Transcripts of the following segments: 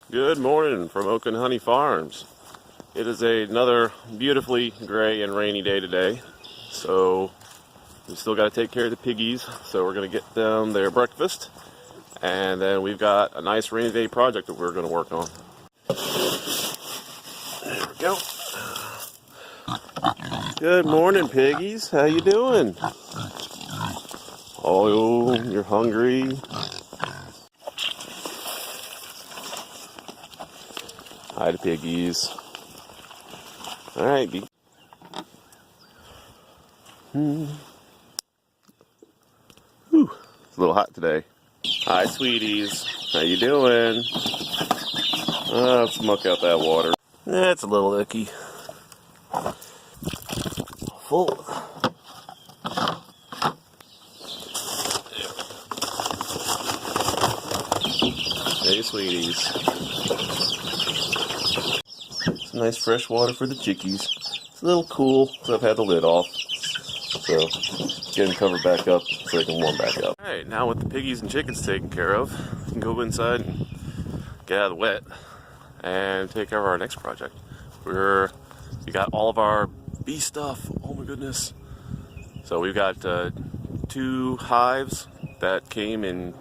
Good morning from Oak and Honey Farms. It is another beautifully gray and rainy day today, so we still got to take care of the piggies. So we're going to get them their breakfast, and then we've got a nice rainy day project that we're going to work on. There we go. Good morning, piggies. How you doing? Oh, you're hungry. Hi, the piggies. All right, It's a little hot today. Hi, sweeties. How you doing? Let's muck out that water. It's a little icky. Full. Hey, sweeties. Some nice fresh water for the chickies. It's a little cool because I've had the lid off. So, getting covered back up so they can warm back up. Alright, now with the piggies and chickens taken care of, we can go inside and get out of the wet and take care of our next project. We got all of our bee stuff. Oh my goodness. So we've got 2 hives that came in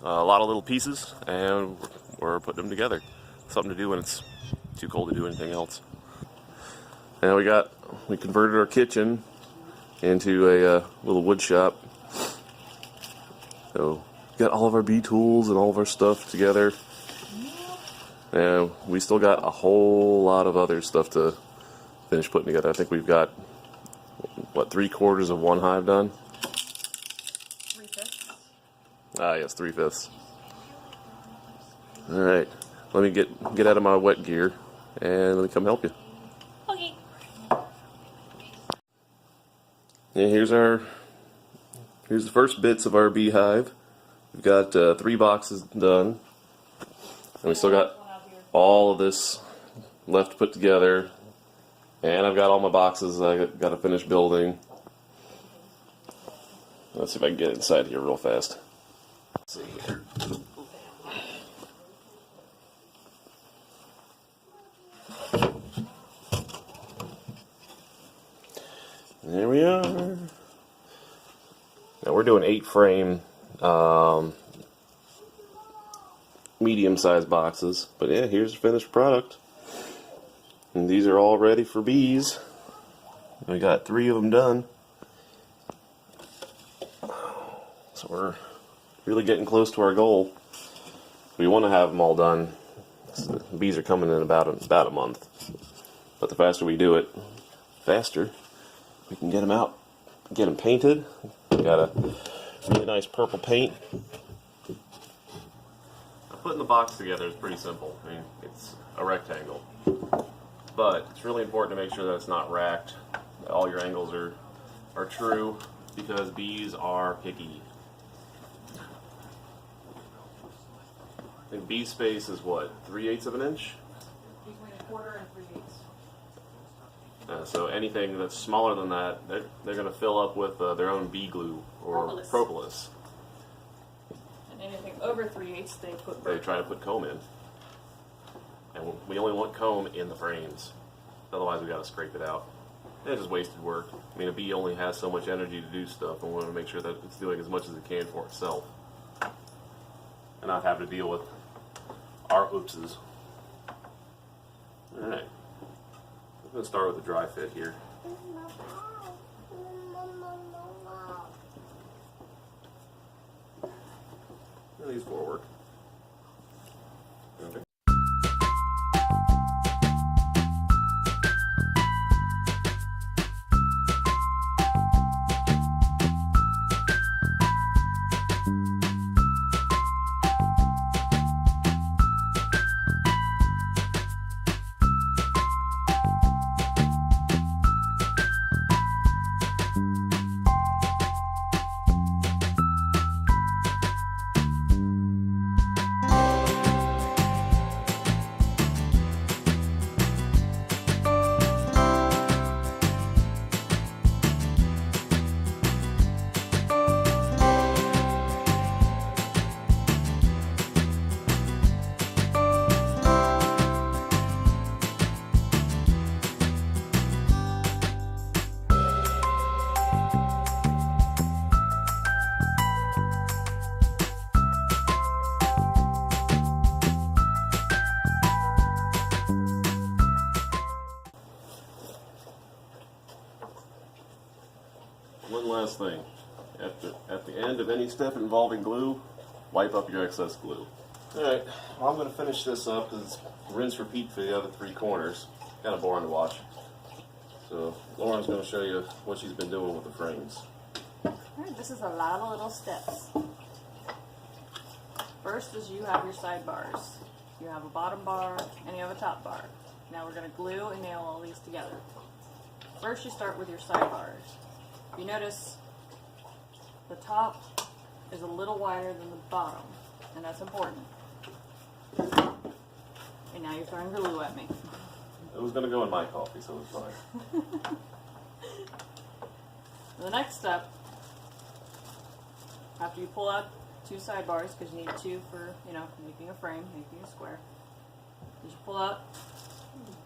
a lot of little pieces, and we're putting them together. Something to do when it's too cold to do anything else. And we converted our kitchen into a little wood shop. So we got all of our bee tools and all of our stuff together. And we still got a whole lot of other stuff to finish putting together. I think we've got, what, 3/4 of one hive done? 3/5. Ah, yes, 3/5. All right, let me get out of my wet gear and let me come help you. Okay. Yeah, here's the first bits of our beehive. We've got 3 boxes done, and we still got all of this left to put together. And I've got all my boxes I got to finish building. Let's see if I can get inside here real fast. Let's see here. There we are. Now we're doing 8-frame medium-sized boxes, but yeah, here's the finished product. And these are all ready for bees. We got 3 of them done. So we're really getting close to our goal. We want to have them all done. So the bees are coming in about a month. But the faster we do it, faster we can get them out, get them painted. We got a really nice purple paint. Putting the box together is pretty simple. I mean, it's a rectangle. But it's really important to make sure that it's not racked, that all your angles are true, because bees are picky. I think bee space is what, 3/8 of an inch? Between 1/4 and 3/8. So anything that's smaller than that, they're going to fill up with their own bee glue or propolis. And anything over 3/8 they try to put comb in. And we only want comb in the frames. Otherwise we got to scrape it out. It's just wasted work. I mean, a bee only has so much energy to do stuff, and we want to make sure that it's doing as much as it can for itself. And not have to deal with our oopses. Alright. I'm going to start with a dry fit here. These 4 work. Okay. last thing. At the end of any step involving glue, wipe up your excess glue. Alright, well, I'm going to finish this up because it's rinse repeat for the other 3 corners. Kind of boring to watch. So Lauren's going to show you what she's been doing with the frames. Alright, this is a lot of little steps. First is you have your sidebars. You have a bottom bar and you have a top bar. Now we're going to glue and nail all these together. First you start with your sidebars. You notice the top is a little wider than the bottom, and that's important. And now you're throwing glue at me. It was going to go in my coffee, so it's fine. The next step, after you pull out 2 sidebars, because you need 2 for, making a frame, making a square, is you pull out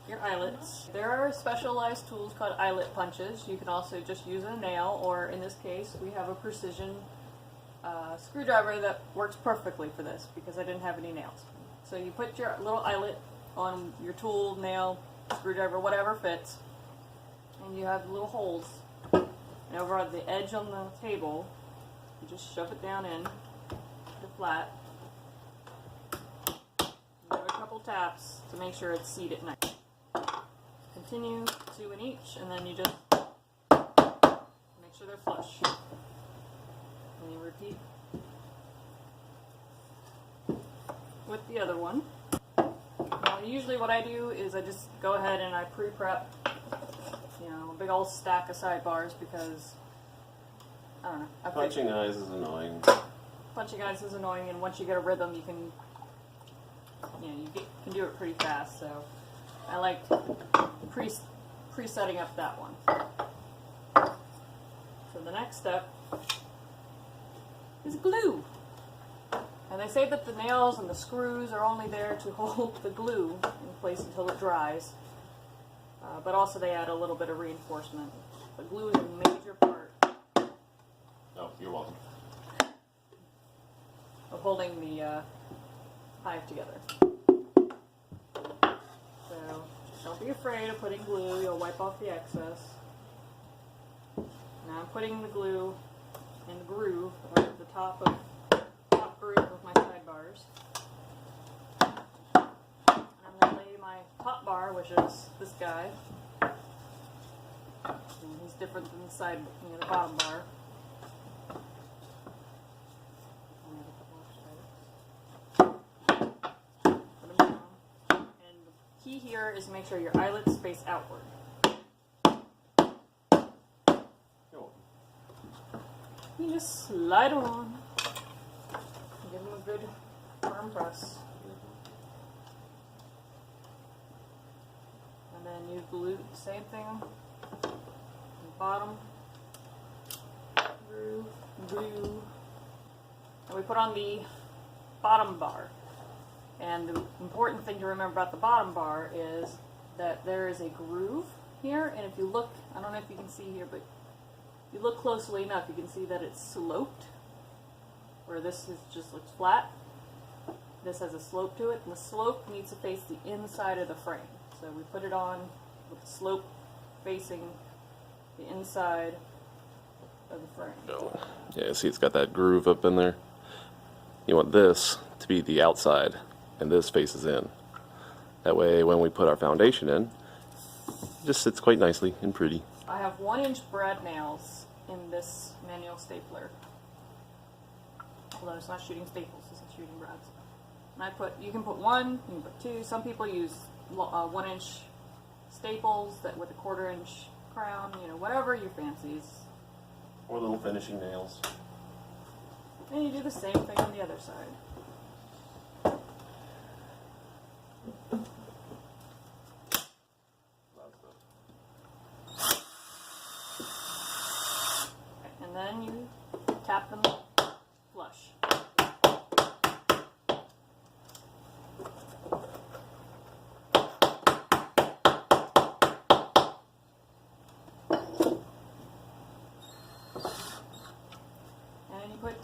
your eyelets. There are specialized tools called eyelet punches. You can also just use a nail, or in this case, we have a precision screwdriver that works perfectly for this because I didn't have any nails. So you put your little eyelet on your tool, nail, screwdriver, whatever fits, and you have little holes. And over on the edge on the table, you just shove it down in the flat. Give it a couple taps to make sure it's seated nice. Continue 2 in each, and then you just make sure they're flush. And you repeat with the other one. Now, usually what I do is I just go ahead and I pre-prep, a big old stack of sidebars because, I don't know. Punching eyes is annoying. Punching eyes is annoying, and once you get a rhythm, you can, can do it pretty fast. So I like pre-setting up that one. So the next step is glue. And they say that the nails and the screws are only there to hold the glue in place until it dries. But also they add a little bit of reinforcement. The glue is a major part. Oh, you're welcome. Of holding the hive together. So don't be afraid of putting glue. You'll wipe off the excess. Now I'm putting the glue in the groove, or the top groove of my sidebars. And I'm going to lay my top bar, which is this guy. And he's different than the bottom bar. Put them down. And the key here is to make sure your eyelets face outward. You just slide them on. Give them a good firm press. And then you glue the same thing on the bottom. Glue. And we put on the bottom bar. And the important thing to remember about the bottom bar is that there is a groove here. And if you look, I don't know if you can see here, but if you look closely enough, you can see that it's sloped. Where this just looks flat. This has a slope to it, and the slope needs to face the inside of the frame. So we put it on with the slope facing the inside of the frame. Oh. Yeah, see it's got that groove up in there. You want this to be the outside, and this faces in. That way when we put our foundation in, it just sits quite nicely and pretty. I have 1-inch brad nails in this manual stapler. Although it's not shooting staples, it's shooting brads. And you can put 1, you can put 2. Some people use 1-inch staples with a 1/4-inch crown, whatever your fancies. Or little finishing nails. And you do the same thing on the other side. And then you tap them flush. And you put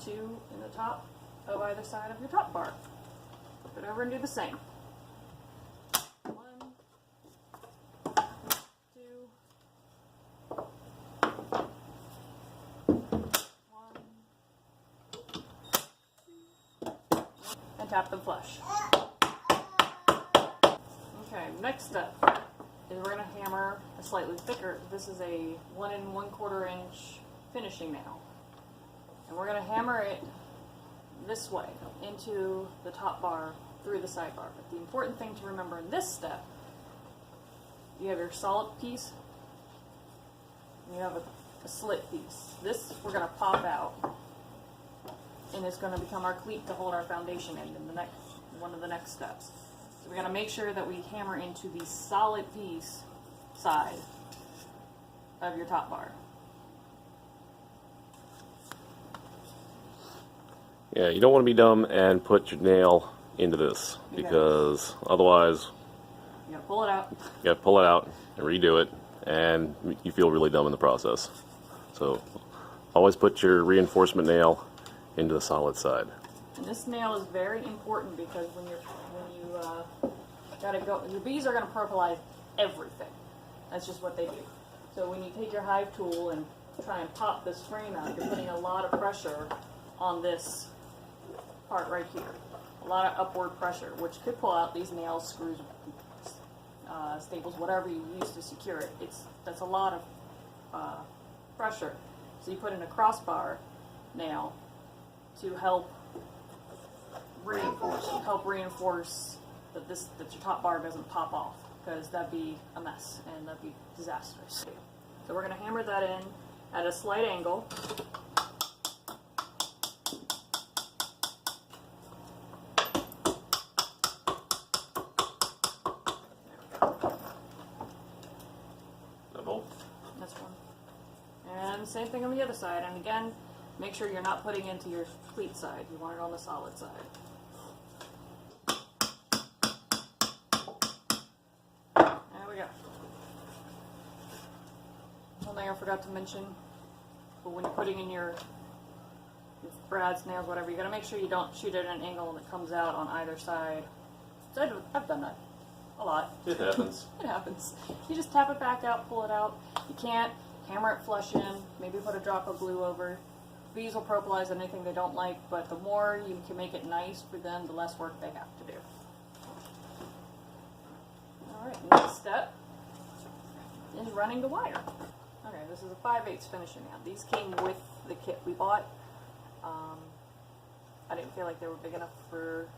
2 in the top of either side of your top bar. Flip it over and do the same. 1, 2, tap them flush. Okay, next step is we're going to hammer a slightly thicker, this is a 1 1/4 inch finishing nail. And we're going to hammer it this way into the top bar through the sidebar. But the important thing to remember in this step, you have your solid piece, and you have a slit piece. This we're going to pop out, and it's going to become our cleat to hold our foundation in the next one of the next steps. So we're going to make sure that we hammer into the solid piece side of your top bar. Yeah, you don't want to be dumb and put your nail into this, because otherwise You gotta pull it out. you got to pull it out and redo it, and you feel really dumb in the process. So always put your reinforcement nail into the solid side. And this nail is very important because when you gotta go, your bees are gonna purplize everything. That's just what they do. So when you take your hive tool and try and pop this frame out, you're putting a lot of pressure on this part right here. A lot of upward pressure, which could pull out these nails, screws, staples, whatever you use to secure it. That's a lot of pressure. So you put in a crossbar nail to help reinforce that your top bar doesn't pop off, because that'd be a mess and that'd be disastrous. So we're going to hammer that in at a slight angle. That's one. And same thing on the other side. And again, make sure you're not putting into your cleat side. You want it on the solid side. There we go. One thing I forgot to mention, but when you're putting in your brads, nails, whatever, you got to make sure you don't shoot it at an angle and it comes out on either side. So I've done that a lot. It happens. It happens. You just tap it back out, pull it out. You can't hammer it flush in, maybe put a drop of glue over. Bees will purplize anything they don't like, but the more you can make it nice for them, the less work they have to do. Alright, next step is running the wire. Okay, this is a 5/8 finishing now. These came with the kit we bought. I didn't feel like they were big enough for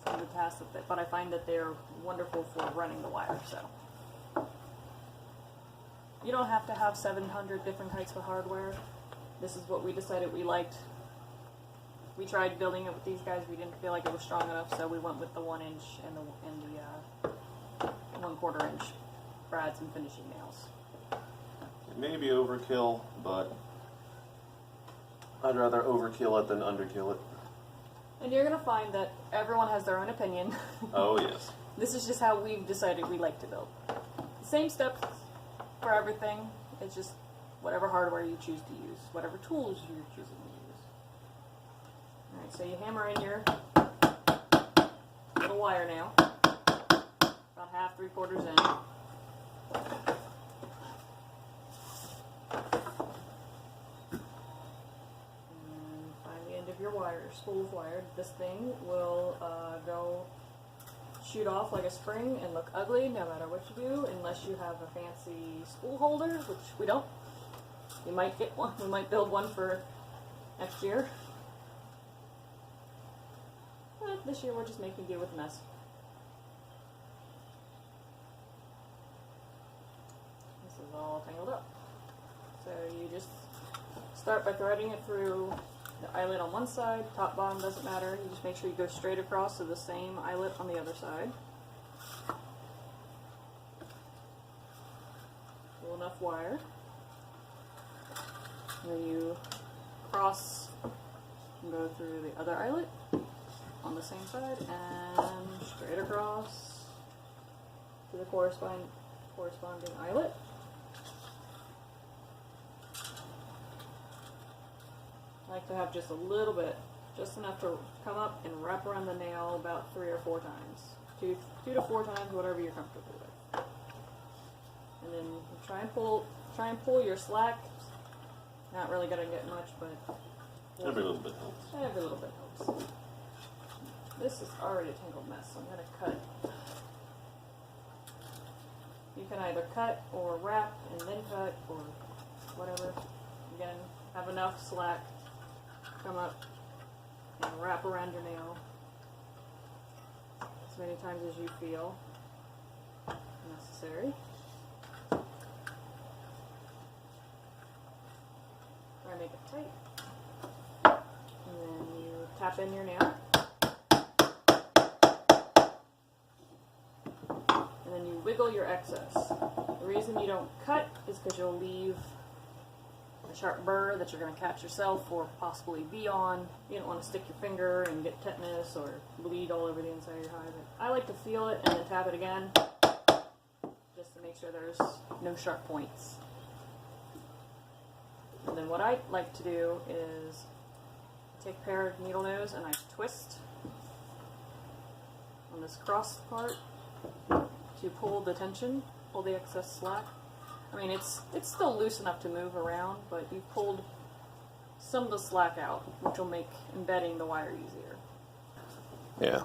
some of the tasks, but I find that they're wonderful for running the wire. So you don't have to have 700 different types of hardware. This is what we decided we liked. We tried building it with these guys. We didn't feel like it was strong enough, so we went with the 1 inch and the 1/4 inch brads and finishing nails. It may be overkill, but I'd rather overkill it than underkill it. And you're going to find that everyone has their own opinion. Oh, yes. This is just how we've decided we like to build. Same steps for everything. It's just whatever hardware you choose to use, whatever tools you're choosing to use. Alright, so you hammer in your little wire nail, about half, 3/4 in. And find the end of your wire, spool wire. This thing will shoot off like a spring and look ugly no matter what you do, unless you have a fancy spool holder, which we don't. You might get one. We might build one for next year. But this year we're just making do with a mess. This is all tangled up. So you just start by threading it through the eyelet on one side, top, bottom, doesn't matter. You just make sure you go straight across to the same eyelet on the other side. Pull enough wire. And then you cross and go through the other eyelet on the same side and straight across to the corresponding eyelet. I like to have just a little bit, just enough to come up and wrap around the nail about 3 or 4 times. 2 to 4 times, whatever you're comfortable with. And then you try and pull your slack. Not really gonna get much, but every little bit helps. Every little bit helps. this is already a tangled mess, so I'm going to cut. You can either cut or wrap and then cut or whatever. Again, have enough slack, come up and wrap around your nail as many times as you feel necessary. Try to make it tight. And then you tap in your nail. And then you wiggle your excess. The reason you don't cut is because you'll leave a sharp burr that you're going to catch yourself or possibly bee on. You don't want to stick your finger and get tetanus or bleed all over the inside of your hive. I like to feel it and then tap it again just to make sure there's no sharp points. And then what I like to do is take a pair of needle nose and I twist on this cross part to pull the tension, pull the excess slack. I mean, it's still loose enough to move around, but you've pulled some of the slack out, which will make embedding the wire easier. Yeah,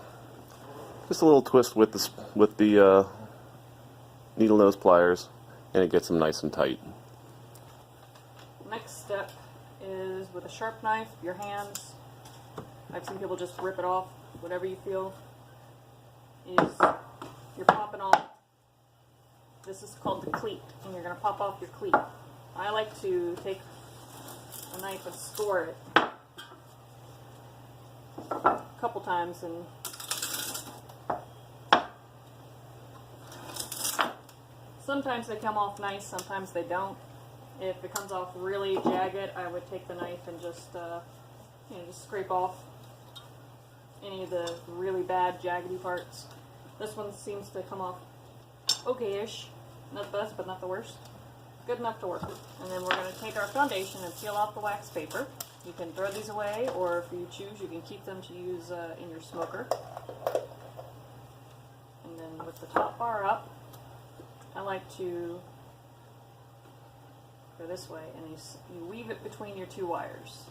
just a little twist with the needle nose pliers, and it gets them nice and tight. Next step is with a sharp knife, your hands. I've seen people just rip it off, whatever you feel. Is you're popping off. This is called the cleat, and you're going to pop off your cleat. I like to take a knife and score it a couple times, and sometimes they come off nice, sometimes they don't. If it comes off really jagged, I would take the knife and just just scrape off any of the really bad jaggedy parts. This one seems to come off okay-ish. Not the best, but not the worst. Good enough to work with. And then we're going to take our foundation and peel off the wax paper. You can throw these away, or if you choose, you can keep them to use in your smoker. And then with the top bar up, I like to go this way, and you weave it between your two wires.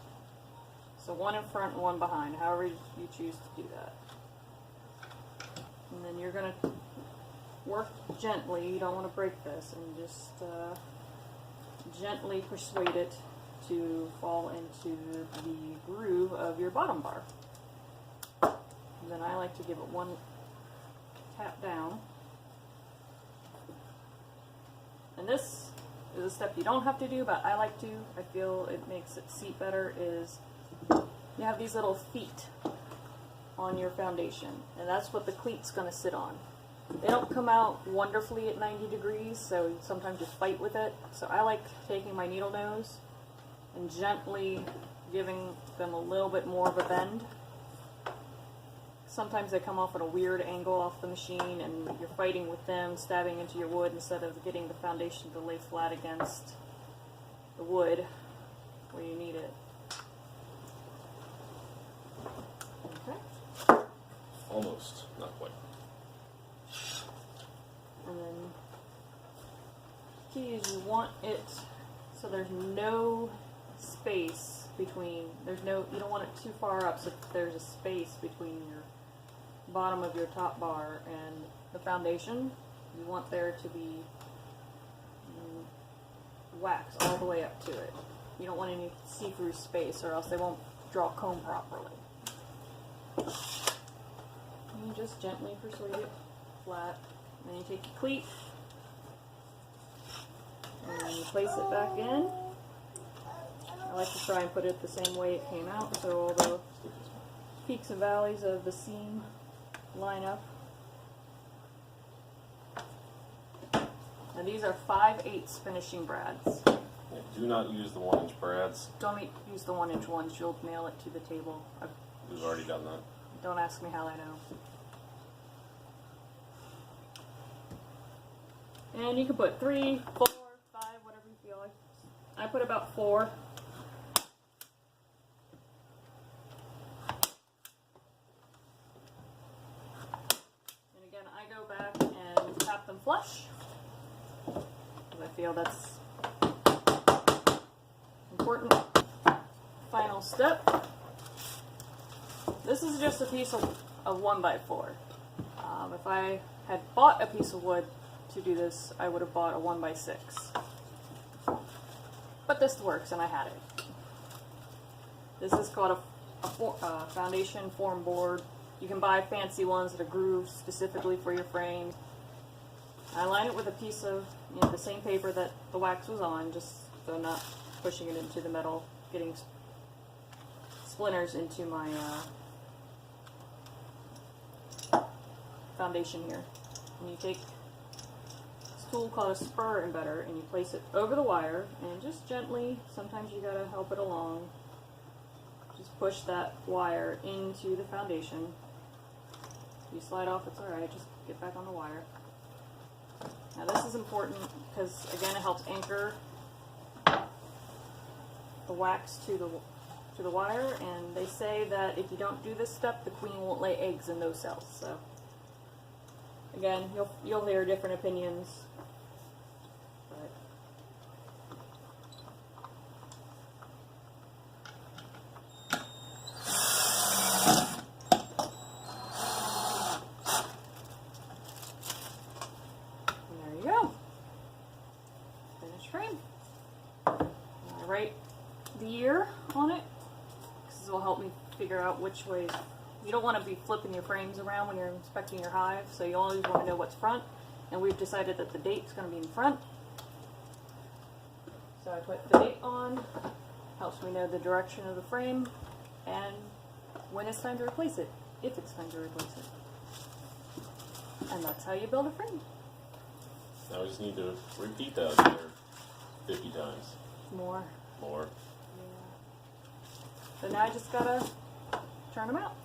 So one in front and one behind, however you choose to do that. And then you're going to work gently, you don't want to break this, and just gently persuade it to fall into the groove of your bottom bar. And then I like to give it one tap down. And this is a step you don't have to do, but I like to. I feel it makes it seat better. Is you have these little feet on your foundation, and that's what the cleat's going to sit on. They don't come out wonderfully at 90 degrees, so sometimes you fight with it. So I like taking my needle nose and gently giving them a little bit more of a bend. Sometimes they come off at a weird angle off the machine, and you're fighting with them, stabbing into your wood instead of getting the foundation to lay flat against the wood where you need it. Okay. Almost, not quite. And then key is you want it so there's no space between, you don't want it too far up, so there's a space between your bottom of your top bar and the foundation. You want there to be wax all the way up to it. You don't want any see-through space, or else they won't draw comb properly. And you just gently persuade it flat. And then you take your cleat and you place it back in. I like to try and put it the same way it came out, so all the peaks and valleys of the seam line up. Now these are 5/8 finishing brads. Yeah, do not use the 1-inch brads. Don't use the 1-inch ones, you'll nail it to the table. We've already done that. Don't ask me how I know. And you can put 3, 4, 5, whatever you feel like. I put about 4. And again, I go back and tap them flush, because I feel that's important. Final step. This is just a piece of a 1x4. If I had bought a piece of wood to do this, I would have bought a 1x6. But this works, and I had it. This is called a foundation form board. You can buy fancy ones that are grooved specifically for your frame. I line it with a piece of the same paper that the wax was on, just so I'm not pushing it into the metal, getting splinters into my foundation here. And you take this tool called a spur embedder and you place it over the wire and just gently, sometimes you gotta help it along, just push that wire into the foundation. If you slide off, it's alright, just get back on the wire. Now this is important because again it helps anchor the wax to the wire, and they say that if you don't do this step, the queen won't lay eggs in those cells. So again, you'll hear different opinions. But and there you go. Finished frame. I write the year on it, because this will help me figure out which way. You don't want to be flipping your frames around when you're inspecting your hive, so you always want to know what's front, and we've decided that the date's going to be in front. So I put the date on, helps me know the direction of the frame, and when it's time to replace it, if it's time to replace it. And that's how you build a frame. Now we just need to repeat that there 50 times. More. More. Yeah. So now I just gotta turn them out.